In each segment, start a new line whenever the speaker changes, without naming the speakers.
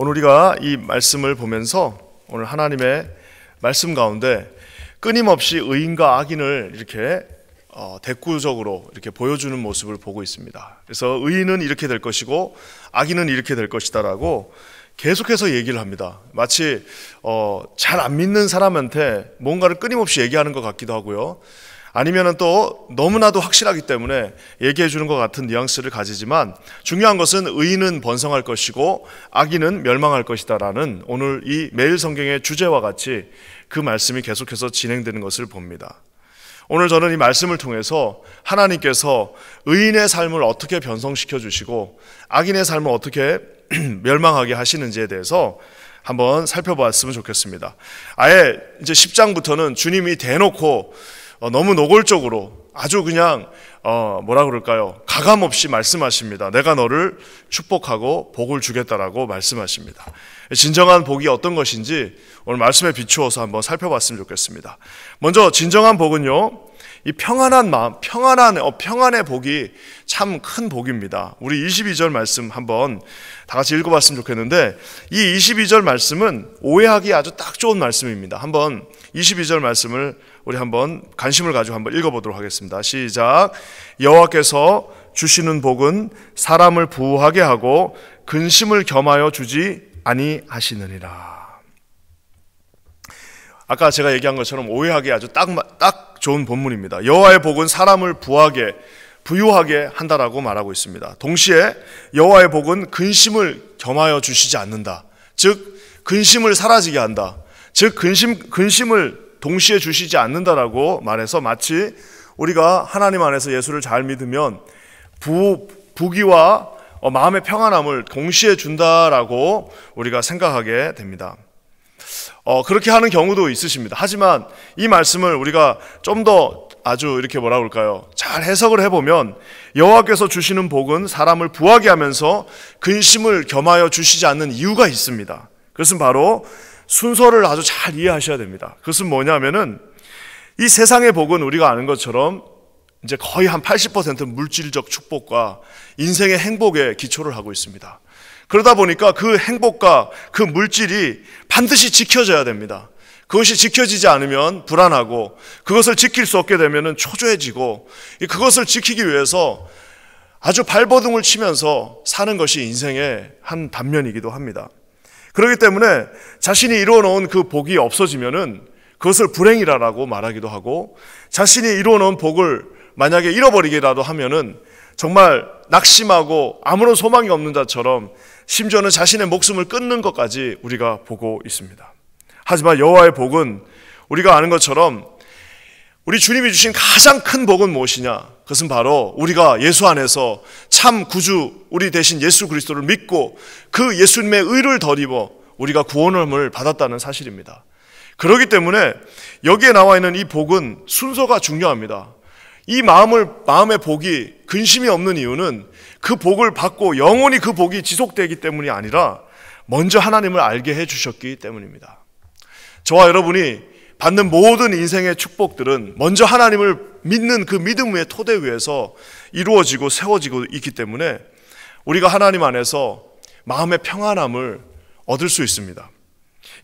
오늘 우리가 이 말씀을 보면서 오늘 하나님의 말씀 가운데 끊임없이 의인과 악인을 이렇게 대꾸적으로 이렇게 보여주는 모습을 보고 있습니다. 그래서 의인은 이렇게 될 것이고 악인은 이렇게 될 것이다라고 계속해서 얘기를 합니다. 마치 잘 안 믿는 사람한테 뭔가를 끊임없이 얘기하는 것 같기도 하고요. 아니면은 또 너무나도 확실하기 때문에 얘기해 주는 것 같은 뉘앙스를 가지지만 중요한 것은 의인은 번성할 것이고 악인은 멸망할 것이다라는 오늘 이 매일 성경의 주제와 같이 그 말씀이 계속해서 진행되는 것을 봅니다. 오늘 저는 이 말씀을 통해서 하나님께서 의인의 삶을 어떻게 변성시켜 주시고 악인의 삶을 어떻게 멸망하게 하시는지에 대해서 한번 살펴봤으면 좋겠습니다. 아예 이제 10장부터는 주님이 대놓고 너무 노골적으로 아주 그냥 뭐라 그럴까요? 가감없이 말씀하십니다. 내가 너를 축복하고 복을 주겠다라고 말씀하십니다. 진정한 복이 어떤 것인지 오늘 말씀에 비추어서 한번 살펴봤으면 좋겠습니다. 먼저 진정한 복은요, 이 평안한 마음, 평안의 복이 참 큰 복입니다. 우리 22절 말씀 한번 다 같이 읽어봤으면 좋겠는데, 이 22절 말씀은 오해하기 아주 딱 좋은 말씀입니다. 한번 22절 말씀을 우리 한번 관심을 가지고 한번 읽어보도록 하겠습니다. 시작. 여호와께서 주시는 복은 사람을 부하게 하고 근심을 겸하여 주지 아니하시느니라. 아까 제가 얘기한 것처럼 오해하기 아주 딱 좋은 본문입니다. 여호와의 복은 사람을 부유하게 한다라고 말하고 있습니다. 동시에 여호와의 복은 근심을 겸하여 주시지 않는다. 즉 근심을 사라지게 한다. 즉 근심을 동시에 주시지 않는다라고 말해서 마치 우리가 하나님 안에서 예수를 잘 믿으면 부귀와 마음의 평안함을 동시에 준다라고 우리가 생각하게 됩니다. 그렇게 하는 경우도 있으십니다. 하지만 이 말씀을 우리가 좀 더 아주 이렇게 뭐라 그럴까요? 잘 해석을 해보면 여호와께서 주시는 복은 사람을 부하게 하면서 근심을 겸하여 주시지 않는 이유가 있습니다. 그것은 바로 순서를 아주 잘 이해하셔야 됩니다. 그것은 뭐냐면은 이 세상의 복은 우리가 아는 것처럼 이제 거의 한 80%는 물질적 축복과 인생의 행복에 기초를 하고 있습니다. 그러다 보니까 그 행복과 그 물질이 반드시 지켜져야 됩니다. 그것이 지켜지지 않으면 불안하고 그것을 지킬 수 없게 되면 초조해지고 그것을 지키기 위해서 아주 발버둥을 치면서 사는 것이 인생의 한 단면이기도 합니다. 그렇기 때문에 자신이 이루어놓은 그 복이 없어지면은 그것을 불행이라고 말하기도 하고 자신이 이루어놓은 복을 만약에 잃어버리기라도 하면은 정말 낙심하고 아무런 소망이 없는 자처럼 심지어는 자신의 목숨을 끊는 것까지 우리가 보고 있습니다. 하지만 여호와의 복은 우리가 아는 것처럼 우리 주님이 주신 가장 큰 복은 무엇이냐? 그것은 바로 우리가 예수 안에서 참 구주 우리 대신 예수 그리스도를 믿고 그 예수님의 의를 덧입어 우리가 구원함을 받았다는 사실입니다. 그렇기 때문에 여기에 나와 있는 이 복은 순서가 중요합니다. 이 마음의 복이 근심이 없는 이유는 그 복을 받고 영원히 그 복이 지속되기 때문이 아니라 먼저 하나님을 알게 해주셨기 때문입니다. 저와 여러분이 받는 모든 인생의 축복들은 먼저 하나님을 믿는 그 믿음의 토대 위에서 이루어지고 세워지고 있기 때문에 우리가 하나님 안에서 마음의 평안함을 얻을 수 있습니다.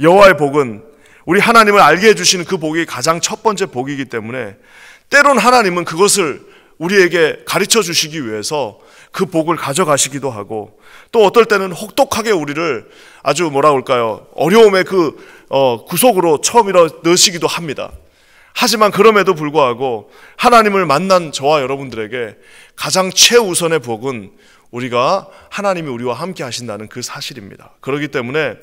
여호와의 복은 우리 하나님을 알게 해주시는 그 복이 가장 첫 번째 복이기 때문에 때론 하나님은 그것을 우리에게 가르쳐 주시기 위해서 그 복을 가져가시기도 하고 또 어떨 때는 혹독하게 우리를 아주 뭐라 그럴까요? 어려움의 그 구속으로 처음이라 넣으시기도 합니다. 하지만 그럼에도 불구하고 하나님을 만난 저와 여러분들에게 가장 최우선의 복은 우리가 하나님이 우리와 함께 하신다는 그 사실입니다. 그렇기 때문에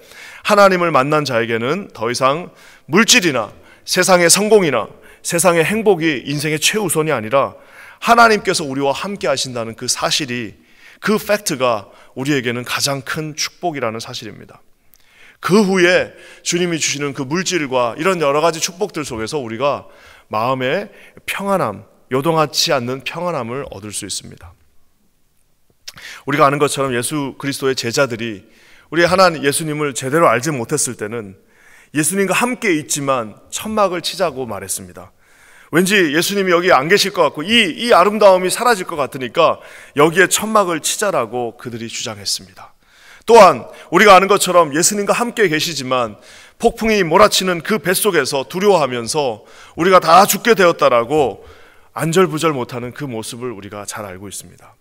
하나님을 만난 자에게는 더 이상 물질이나 세상의 성공이나 세상의 행복이 인생의 최우선이 아니라 하나님께서 우리와 함께 하신다는 그 사실이, 그 팩트가 우리에게는 가장 큰 축복이라는 사실입니다. 그 후에 주님이 주시는 그 물질과 이런 여러 가지 축복들 속에서 우리가 마음의 평안함, 요동하지 않는 평안함을 얻을 수 있습니다. 우리가 아는 것처럼 예수 그리스도의 제자들이 우리 하나님 예수님을 제대로 알지 못했을 때는 예수님과 함께 있지만 천막을 치자고 말했습니다. 왠지 예수님이 여기 안 계실 것 같고 이 아름다움이 사라질 것 같으니까 여기에 천막을 치자라고 그들이 주장했습니다. 또한 우리가 아는 것처럼 예수님과 함께 계시지만 폭풍이 몰아치는 그 뱃속에서 두려워하면서 우리가 다 죽게 되었다라고 안절부절 못하는 그 모습을 우리가 잘 알고 있습니다.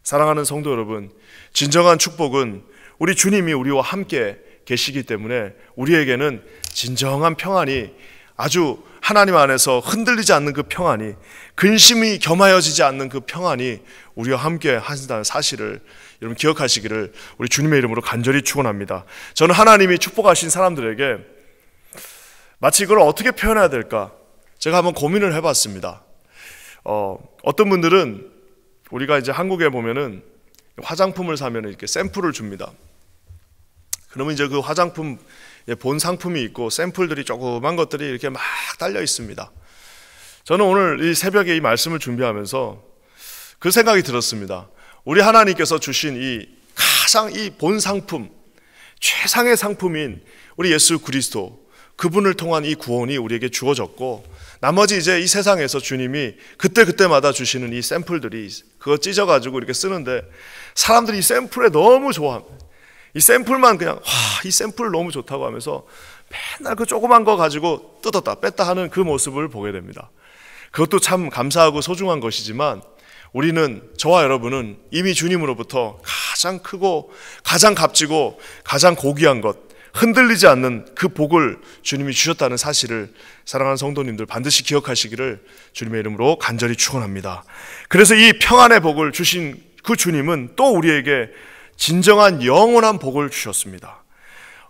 사랑하는 성도 여러분, 진정한 축복은 우리 주님이 우리와 함께 계시기 때문에 우리에게는 진정한 평안이, 아주 하나님 안에서 흔들리지 않는 그 평안이, 근심이 겸하여지지 않는 그 평안이 우리와 함께 하신다는 사실을 여러분 기억하시기를 우리 주님의 이름으로 간절히 축원합니다. 저는 하나님이 축복하신 사람들에게 마치 이걸 어떻게 표현해야 될까 제가 한번 고민을 해봤습니다. 어떤 분들은 우리가 이제 한국에 보면은 화장품을 사면 이렇게 샘플을 줍니다. 그러면 이제 그 화장품 본 상품이 있고 샘플들이 조그만 것들이 이렇게 막 달려 있습니다. 저는 오늘 이 새벽에 이 말씀을 준비하면서 그 생각이 들었습니다. 우리 하나님께서 주신 이 가장 이 본 상품, 최상의 상품인 우리 예수 그리스도, 그분을 통한 이 구원이 우리에게 주어졌고, 나머지 이제 이 세상에서 주님이 그때그때마다 주시는 이 샘플들이 그거 찢어가지고 이렇게 쓰는데, 사람들이 이 샘플에 너무 좋아합니다. 이 샘플만 그냥 이 샘플 너무 좋다고 하면서 맨날 그 조그만 거 가지고 뜯었다 뺐다 하는 그 모습을 보게 됩니다. 그것도 참 감사하고 소중한 것이지만, 우리는, 저와 여러분은 이미 주님으로부터 가장 크고 가장 값지고 가장 고귀한 것, 흔들리지 않는 그 복을 주님이 주셨다는 사실을 사랑하는 성도님들 반드시 기억하시기를 주님의 이름으로 간절히 축원합니다. 그래서 이 평안의 복을 주신 그 주님은 또 우리에게 진정한 영원한 복을 주셨습니다.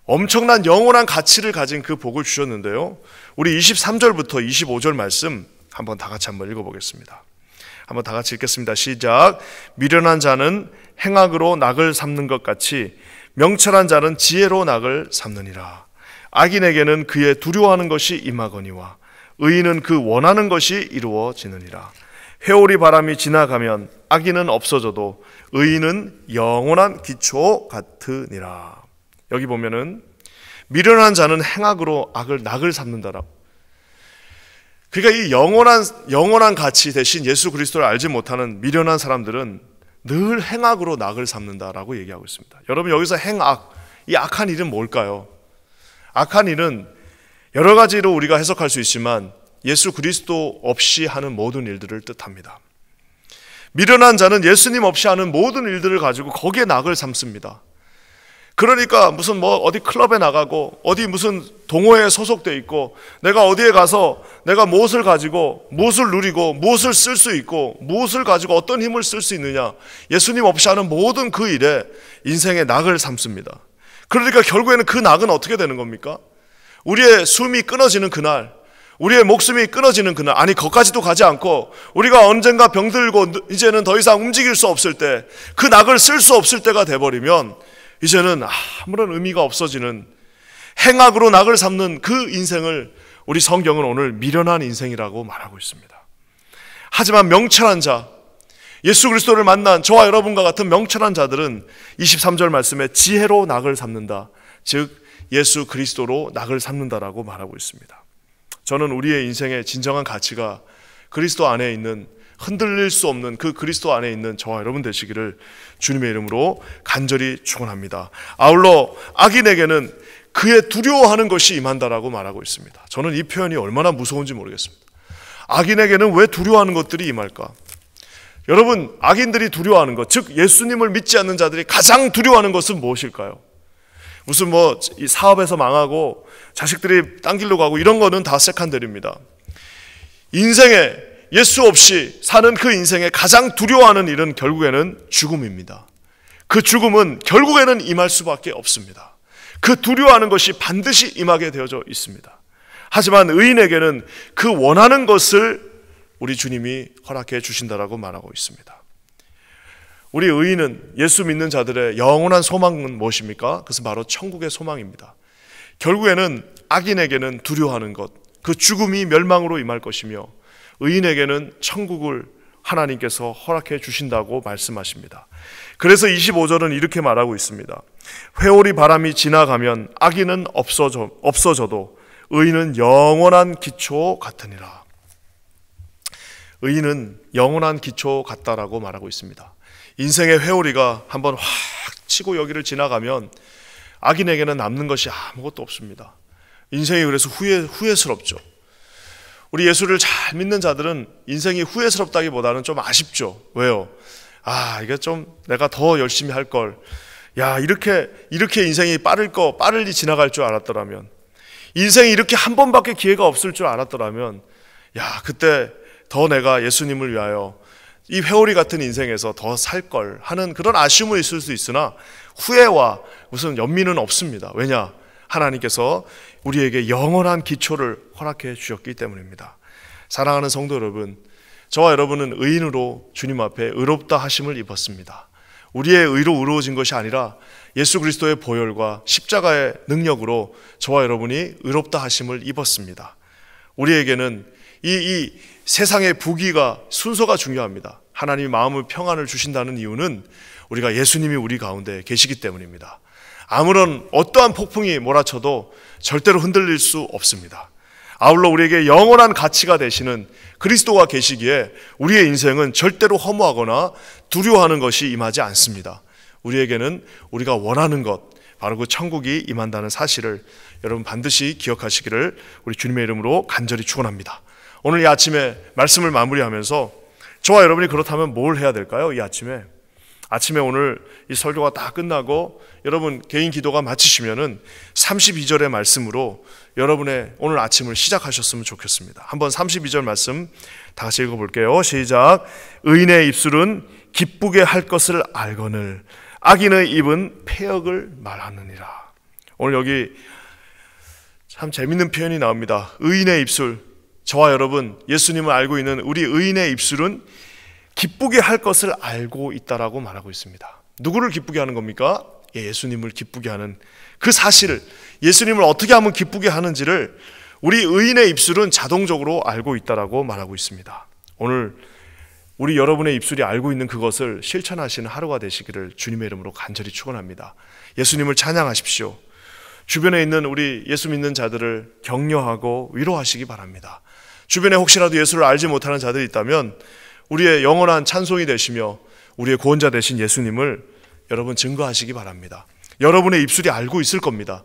엄청난 영원한 가치를 가진 그 복을 주셨는데요, 우리 23절부터 25절 말씀 한번 다 같이 한번 읽어보겠습니다. 한번 다 같이 읽겠습니다. 시작. 미련한 자는 행악으로 낙을 삼는 것 같이 명철한 자는 지혜로 낙을 삼느니라. 악인에게는 그의 두려워하는 것이 임하거니와 의인은 그 원하는 것이 이루어지느니라. 회오리 바람이 지나가면 악인은 없어져도 의인은 영원한 기초 같으니라. 여기 보면은 미련한 자는 행악으로 낙을 삼는다라고. 그러니까 이 영원한 가치 대신 예수 그리스도를 알지 못하는 미련한 사람들은 늘 행악으로 낙을 삼는다라고 얘기하고 있습니다. 여러분, 여기서 행악, 이 악한 일은 뭘까요? 악한 일은 여러 가지로 우리가 해석할 수 있지만 예수 그리스도 없이 하는 모든 일들을 뜻합니다. 미련한 자는 예수님 없이 하는 모든 일들을 가지고 거기에 낙을 삼습니다. 그러니까 무슨 어디 클럽에 나가고 어디 무슨 동호회에 소속돼 있고 내가 어디에 가서 내가 무엇을 가지고 무엇을 누리고 무엇을 쓸 수 있고 무엇을 가지고 어떤 힘을 쓸 수 있느냐, 예수님 없이 하는 모든 그 일에 인생의 낙을 삼습니다. 그러니까 결국에는 그 낙은 어떻게 되는 겁니까? 우리의 숨이 끊어지는 그날, 우리의 목숨이 끊어지는 그날, 아니 거기까지도 가지 않고 우리가 언젠가 병들고 이제는 더 이상 움직일 수 없을 때, 그 낙을 쓸 수 없을 때가 돼버리면 이제는 아무런 의미가 없어지는 행악으로 낙을 삼는 그 인생을 우리 성경은 오늘 미련한 인생이라고 말하고 있습니다. 하지만 명철한 자, 예수 그리스도를 만난 저와 여러분과 같은 명철한 자들은 23절 말씀에 지혜로 낙을 삼는다, 즉 예수 그리스도로 낙을 삼는다라고 말하고 있습니다. 저는 우리의 인생의 진정한 가치가 그리스도 안에 있는, 흔들릴 수 없는 그 그리스도 안에 있는 저와 여러분 되시기를 주님의 이름으로 간절히 축원합니다. 아울러 악인에게는 그의 두려워하는 것이 임한다라고 말하고 있습니다. 저는 이 표현이 얼마나 무서운지 모르겠습니다. 악인에게는 왜 두려워하는 것들이 임할까? 여러분, 악인들이 두려워하는 것, 즉 예수님을 믿지 않는 자들이 가장 두려워하는 것은 무엇일까요? 무슨 이 사업에서 망하고 자식들이 딴 길로 가고 이런 거는 다 세컨더리입니다. 인생에 예수 없이 사는 그 인생에 가장 두려워하는 일은 결국에는 죽음입니다. 그 죽음은 결국에는 임할 수밖에 없습니다. 그 두려워하는 것이 반드시 임하게 되어져 있습니다. 하지만 의인에게는 그 원하는 것을 우리 주님이 허락해 주신다라고 말하고 있습니다. 우리 의인은, 예수 믿는 자들의 영원한 소망은 무엇입니까? 그것은 바로 천국의 소망입니다. 결국에는 악인에게는 두려워하는 것, 그 죽음이 멸망으로 임할 것이며 의인에게는 천국을 하나님께서 허락해 주신다고 말씀하십니다. 그래서 25절은 이렇게 말하고 있습니다. 회오리 바람이 지나가면 악인은 없어져도 의인은 영원한 기초 같으니라. 의인은 영원한 기초 같다라고 말하고 있습니다. 인생의 회오리가 한번 확 치고 여기를 지나가면 악인에게는 남는 것이 아무것도 없습니다. 인생이 그래서 후회스럽죠. 우리 예수를 잘 믿는 자들은 인생이 후회스럽다기보다는 좀 아쉽죠. 왜요? 이게 좀 내가 더 열심히 할 걸. 이렇게 인생이 빠르게 지나갈 줄 알았더라면, 인생이 이렇게 한 번밖에 기회가 없을 줄 알았더라면, 그때 더 내가 예수님을 위하여 이 회오리 같은 인생에서 더 살 걸 하는 그런 아쉬움은 있을 수 있으나 후회와 무슨 연민은 없습니다. 왜냐? 하나님께서 우리에게 영원한 기초를 허락해 주셨기 때문입니다. 사랑하는 성도 여러분, 저와 여러분은 의인으로 주님 앞에 의롭다 하심을 입었습니다. 우리의 의로 의로워진 것이 아니라 예수 그리스도의 보혈과 십자가의 능력으로 저와 여러분이 의롭다 하심을 입었습니다. 우리에게는 이 세상의 부귀가 순서가 중요합니다. 하나님이 마음의 평안을 주신다는 이유는 우리가 예수님이 우리 가운데 계시기 때문입니다. 아무런 어떠한 폭풍이 몰아쳐도 절대로 흔들릴 수 없습니다. 아울러 우리에게 영원한 가치가 되시는 그리스도가 계시기에 우리의 인생은 절대로 허무하거나 두려워하는 것이 임하지 않습니다. 우리에게는 우리가 원하는 것, 바로 그 천국이 임한다는 사실을 여러분 반드시 기억하시기를 우리 주님의 이름으로 간절히 축원합니다. 오늘 이 아침에 말씀을 마무리하면서 저와 여러분이 그렇다면 뭘 해야 될까요? 이 아침에 오늘 이 설교가 다 끝나고 여러분 개인 기도가 마치시면은 32절의 말씀으로 여러분의 오늘 아침을 시작하셨으면 좋겠습니다. 한번 32절 말씀 다 같이 읽어볼게요. 시작. 의인의 입술은 기쁘게 할 것을 알거늘 악인의 입은 패역을 말하느니라. 오늘 여기 참 재밌는 표현이 나옵니다. 의인의 입술. 저와 여러분 예수님을 알고 있는 우리 의인의 입술은 기쁘게 할 것을 알고 있다라고 말하고 있습니다. 누구를 기쁘게 하는 겁니까? 예수님을 기쁘게 하는 그 사실을, 예수님을 어떻게 하면 기쁘게 하는지를 우리 의인의 입술은 자동적으로 알고 있다라고 말하고 있습니다. 오늘 우리 여러분의 입술이 알고 있는 그것을 실천하시는 하루가 되시기를 주님의 이름으로 간절히 축원합니다. 예수님을 찬양하십시오. 주변에 있는 우리 예수 믿는 자들을 격려하고 위로하시기 바랍니다. 주변에 혹시라도 예수를 알지 못하는 자들이 있다면 우리의 영원한 찬송이 되시며 우리의 구원자 되신 예수님을 여러분 증거하시기 바랍니다. 여러분의 입술이 알고 있을 겁니다.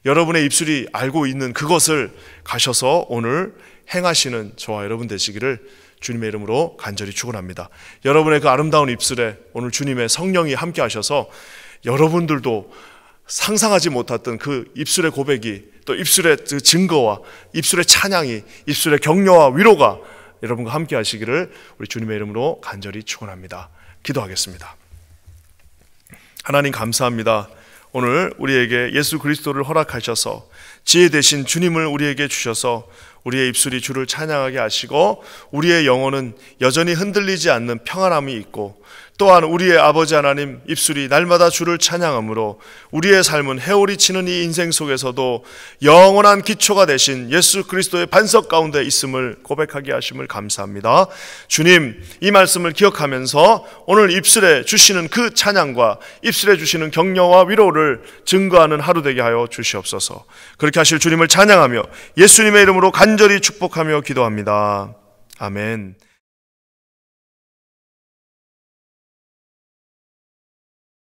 여러분의 입술이 알고 있는 그것을 가셔서 오늘 행하시는 저와 여러분 되시기를 주님의 이름으로 간절히 축원합니다. 여러분의 그 아름다운 입술에 오늘 주님의 성령이 함께 하셔서 여러분들도 상상하지 못했던 그 입술의 고백이, 또 입술의 그 증거와 입술의 찬양이, 입술의 격려와 위로가 여러분과 함께 하시기를 우리 주님의 이름으로 간절히 축원합니다. 기도하겠습니다. 하나님 감사합니다. 오늘 우리에게 예수 그리스도를 허락하셔서 지혜 되신 주님을 우리에게 주셔서 우리의 입술이 주를 찬양하게 하시고 우리의 영혼은 여전히 흔들리지 않는 평안함이 있고, 또한 우리의 아버지 하나님 입술이 날마다 주를 찬양함으로 우리의 삶은 해오리 치는 이 인생 속에서도 영원한 기초가 되신 예수 그리스도의 반석 가운데 있음을 고백하게 하심을 감사합니다. 주님, 이 말씀을 기억하면서 오늘 입술에 주시는 그 찬양과 입술에 주시는 격려와 위로를 증거하는 하루 되게 하여 주시옵소서. 그렇게 하실 주님을 찬양하며 예수님의 이름으로 간절히 축복하며 기도합니다. 아멘.